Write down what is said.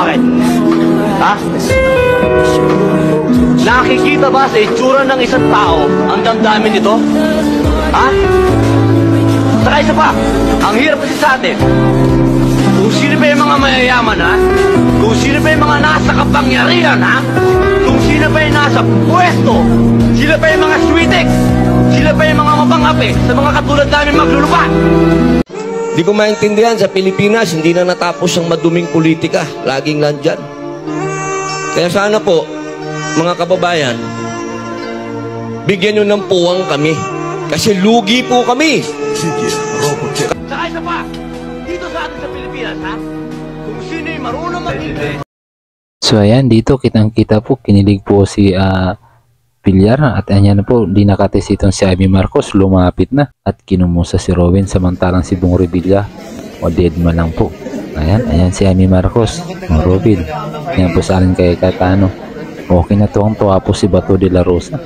Bakit? Ha? Nakikita ba sa itsura ng isang tao ang damdamin nito? Ha? Saka isa pa, ang hirap kasi sa atin. Kung sino ba yung mga mayayaman, ha? Kung sino ba yung mga nasa kapangyarihan, ha? Kung sino ba yung nasa pwesto, sila pa yung mga switik, sila pa yung mga mapangapi sa mga katulad namin maglulupa. Di ko maintindihan, sa Pilipinas, hindi na natapos ang maduming politika. Laging nandyan. Kaya sana po, mga kababayan, bigyan nyo ng puwang kami. Kasi lugi po kami. Saka isa pa, dito sa atin sa Pilipinas, ha? Kung sino yung marunong mag-English. So ayan, dito kitang-kita po, kinilig po si Villar at ayan na po, di nakatis itong si Amy Marcos, lumapit na at kinumusta si Rowen, samantalang si Bong Revilla o deadma lang po. Ayan si Amy Marcos, o Robin. Ayan po sa alin kay Katano. Okay na to, ang tuwa po si Bato de la Rosa.